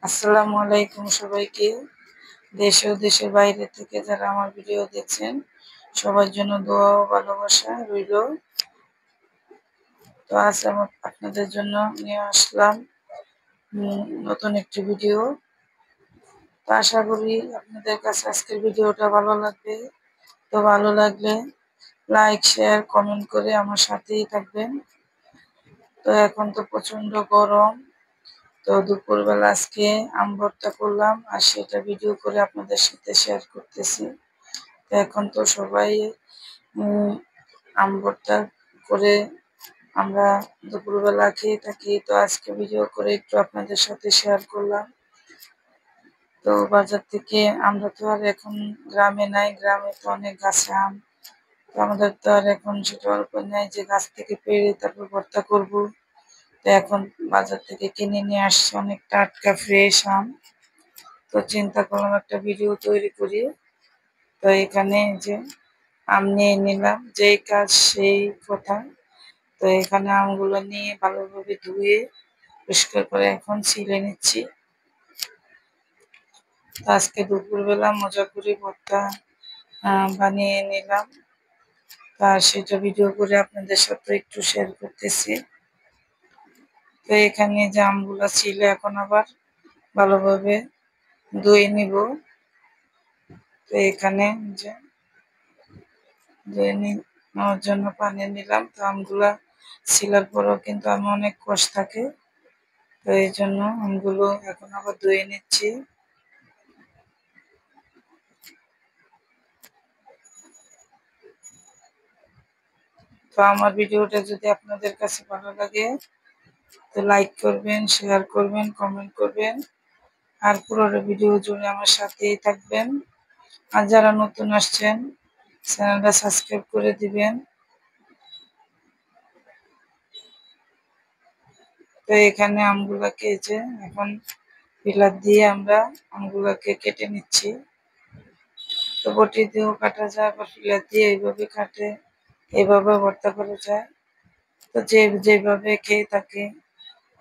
আসসালামু আলাইকুম সবাইকে। দেশ ও দেশের বাইরে থেকে যারা আমার ভিডিও দেখছেন সবার জন্য দোয়া ও ভালোবাসা রইল। তো আজ আমার আপনাদের জন্য নিয়ে আসলাম নতুন একটি ভিডিও। তো আশা করি আপনাদের কাছে আজকের ভিডিওটা ভালো লাগবে। তো ভালো লাগলে লাইক শেয়ার কমেন্ট করে আমার সাথেই থাকবেন। তো এখন তো প্রচন্ড গরম। তো দুপুরবেলা আজকে আম ভর্তা করলাম আর সেটা ভিডিও করে আপনাদের সাথে শেয়ার করতেছি। তো এখন তো সবাই উম, আম ভর্তা করে আমরা দুপুরবেলা খেয়ে থাকি। তো আজকে ভিডিও করে একটু আপনাদের সাথে শেয়ার করলাম। তো বাজার থেকে আমরা তো আর এখন গ্রামে নাই, গ্রামে তো অনেক গাছে আম। তো আমাদের তো আর এখন সেটা অল্প নেই যে গাছ থেকে পেড়ে তারপর ভর্তা করবো। তো এখন বাজার থেকে কিনে নিয়ে আসছে অনেক টাটকা ফ্রেশ আম। তো চিন্তা করলাম একটা ভিডিও তৈরি করি। তো এখানে যে আম নিয়ে নিলাম, যেই কাজ সেই কথা। তো এখানে আমগুলো নিয়ে ভালোভাবে ধুয়ে পরিষ্কার করে এখন ছিলে নিচ্ছি। তো আজকে দুপুরবেলা মজা করে ভর্তা বানিয়ে নিলাম। আর সেটা ভিডিও করে আপনাদের সাথে একটু শেয়ার করতেছি। তো এখানে যে আমগুলো ছিল এখন আবার ভালোভাবে ধুয়ে নিব। তো এখানে যে ধুয়ে নেওয়ার জন্য পানি নিলাম। তো আমগুলা ছিলার পরেও কিন্তু আমি অনেক কষ থাকে। তো এই জন্য আমগুলো এখন আবার ধুয়ে নিচ্ছি। তো আমার ভিডিওটা যদি আপনাদের কাছে ভালো লাগে তো লাইক করবেন, শেয়ার করবেন, কমেন্ট করবেন আর পুরো ভিডিও জুড়ে আমার সাথেই থাকবেন। আর যারা নতুন আসছেন চ্যানেলটা সাবস্ক্রাইব করে দিবেন। তো এখানে আমগুলাকে যে এখন পিলার দিয়ে আমরা আমগুলাকে কেটে নিচ্ছি। তো বটি দিয়েও কাটা যায়, আবার পিলার দিয়ে এইভাবে কাটে, এইভাবে ভর্তা করা যায়। তো যে যেভাবে খেয়ে থাকে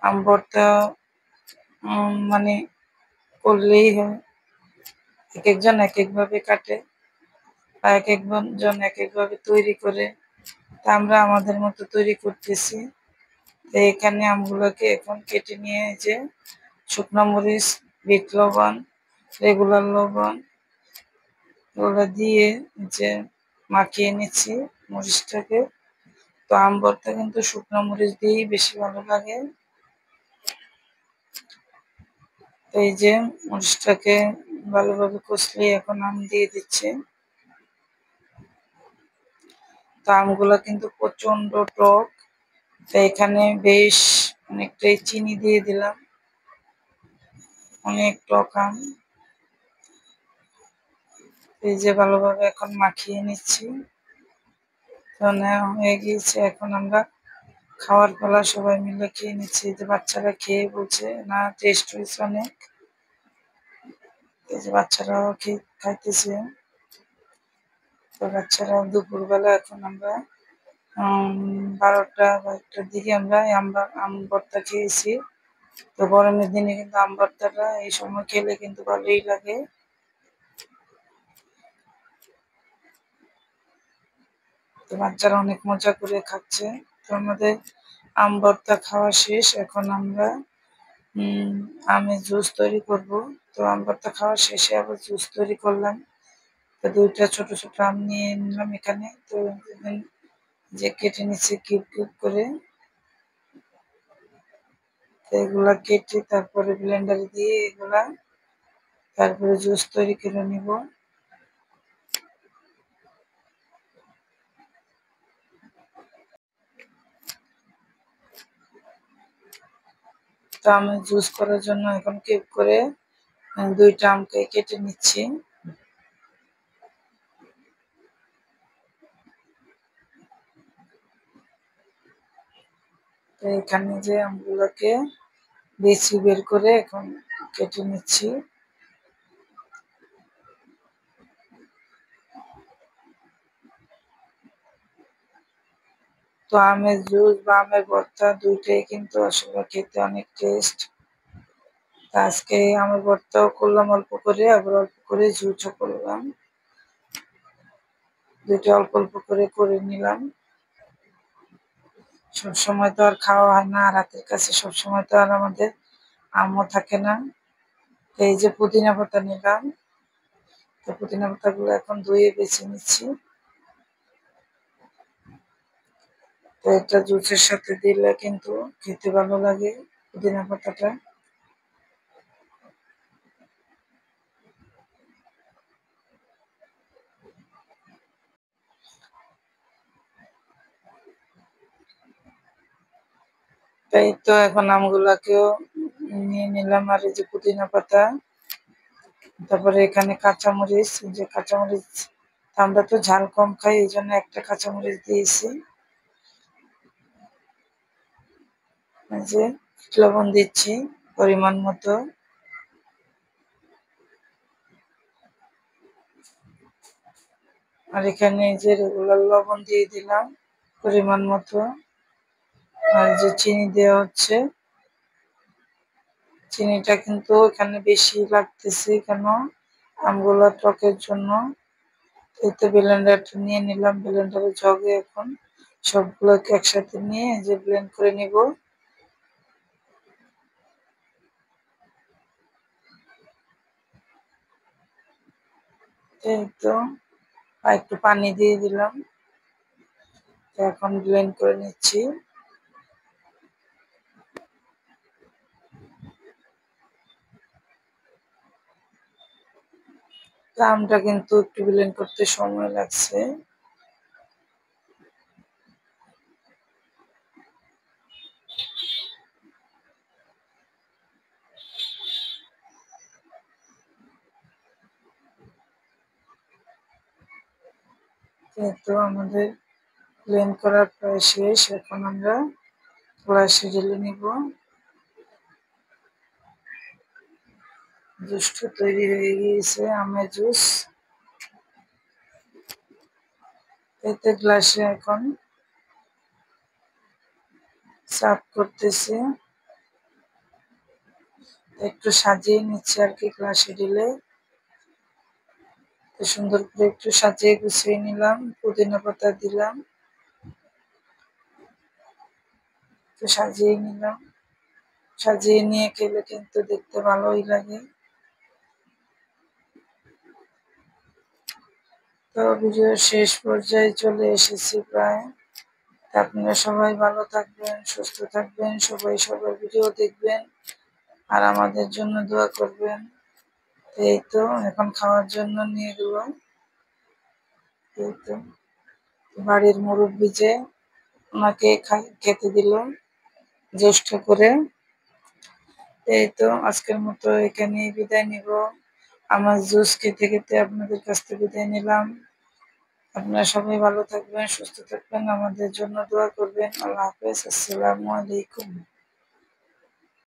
আম ভর্তা মানে করলেই হয়। এক একজন এক একভাবে কাটে বা এক একজন এক একভাবে তৈরি করে। তা আমরা আমাদের মতো তৈরি করতেছি। তো এখানে আমগুলোকে এখন কেটে নিয়ে যে শুকনো মরিচ, বিট লবণ, রেগুলার লবণ ওগুলো দিয়ে যে মাখিয়ে নিচ্ছি মরিচটাকে। তো আম ভর্তা কিন্তু শুকনো মরিচ দিয়েই বেশি ভালো লাগে। তো এই যে মরিচটাকে ভালোভাবে কষলিয়ে এখন আম দিয়ে দিচ্ছে। তো আমগুলো কিন্তু প্রচন্ড টক। তো এখানে বেশ অনেকটাই চিনি দিয়ে দিলাম, অনেক টক আম। এই যে ভালোভাবে এখন মাখিয়ে নিচ্ছি। তো নেওয়া হয়ে গিয়েছে, এখন আমরা খাওয়ার পালা, সবাই মিলে খেয়ে নিচ্ছি। যে বাচ্চারা খেয়ে বলছে না টেস্ট হয়েছে অনেক। এই যে বাচ্চারাও খাইতেছে। তো বাচ্চারা দুপুরবেলা এখন আমরা 12টা বা 1টার দিকে আমরা আম ভর্তা খেয়েছি। তো গরমের দিনে কিন্তু আম ভর্তাটা এই সময় খেলে কিন্তু ভালোই লাগে। তো বাচ্চারা অনেক মজা করে খাচ্ছে। তো আমাদের আম ভর্তা খাওয়া শেষ, এখন আমরা উম আমের জুস তৈরি করব। তো আম ভর্তা খাওয়া শেষে আবার জুস তৈরি করলাম। তো 2টা ছোট ছোট আম নিয়ে নিলাম এখানে। তো যে কেটে নিচ্ছি কিউব কিউব করে। তো এগুলা কেটে তারপরে ব্লেন্ডারে দিয়ে এগুলা তারপরে জুস তৈরি করে নিব। তো আমি জুস করার জন্য এখন কিউব করে 2টা আমকে কেটে নিচ্ছি। তো এখানে যে আমগুলোকে বেছে বের করে এখন কেটে নিচ্ছি। তো আমের জুস বা আমের ভর্তা দুইটাই কিন্তু আসলে খেতে অনেক টেস্ট। আজকে আমের ভর্তাও করলাম অল্প করে, আবার অল্প করে জুসও করলাম। দুইটা অল্প অল্প করে নিলাম। সবসময় তো আর খাওয়া হয় না, আর হাতের কাছে সবসময় তো আর আমাদের আমও থাকে না। এই যে পুদিনা পাতা নিলাম, তো পুদিনা পাতাগুলো এখন ধুয়ে বেছে নিচ্ছি। তো এটা জুসের সাথে দিলে কিন্তু খেতে ভালো লাগে পুদিনা পাতাটা। তাই তো এখন আমগুলাকেও নিয়ে নিলাম, আর এই যে পুদিনা পাতা, তারপরে এখানে কাঁচামরিচ, যে কাঁচামরিচ আমরা তো ঝাল কম খাই, এই জন্য একটা কাঁচামরিচ দিয়েছি। এই যে লবণ দিচ্ছি পরিমাণ মতো। আর এখানে এই যে রেগুলার লবণ দিয়ে দিলাম পরিমাণ মতো। আর যে চিনি দেওয়া হচ্ছে, চিনিটা কিন্তু এখানে বেশি লাগতেছে কেন, আমগুলো টকের জন্য। এতে ব্লেন্ডারটা নিয়ে নিলাম, ব্লেন্ডারে জগে এখন সবগুলোকে একসাথে নিয়ে যে ব্লেন্ড করে নিব। এই তো আর একটু পানি দিয়ে দিলাম, এখন ব্লেন্ড করে নিচ্ছি। আমটা কিন্তু একটু ব্লেন্ড করতে সময় লাগছে। তো আমাদের ব্লেন্ড করার প্রায় শেষ, এখন আমরা গ্লাসে ঢেলে নিব। জুসটা তৈরি হয়ে গিয়েছে, আমের জুস। এতে গ্লাসে এখন সার্ভ করতেছি, একটু সাজিয়ে নিচ্ছি আর কি গ্লাসে ঢেলে। সুন্দর করে একটু সাজিয়ে গুছিয়ে নিলাম, পুদিনা পাতা দিলাম, একটু সাজিয়ে নিলাম। সাজিয়ে নিয়ে খেলে কিন্তু দেখতে ভালোই লাগে। তো ভিডিওর শেষ পর্যায়ে চলে এসেছি প্রায়। আপনারা সবাই ভালো থাকবেন, সুস্থ থাকবেন, সবাই সবার ভিডিও দেখবেন আর আমাদের জন্য দোয়া করবেন। এই তো এখন খাওয়ার জন্য নিয়ে দেবো। এই তো বাড়ির মুরব্বি যে, ওনাকে খেতে দিল জ্যেষ্ঠ করে। এই তো আজকের মতো এখানেই বিদায় নিব। আমার জুস খেতে খেতে আপনাদের কাছ থেকে বিদায় নিলাম। আপনারা সবাই ভালো থাকবেন, সুস্থ থাকবেন, আমাদের জন্য দোয়া করবেন। আল্লাহ হাফেজ, আসসালামু আলাইকুম।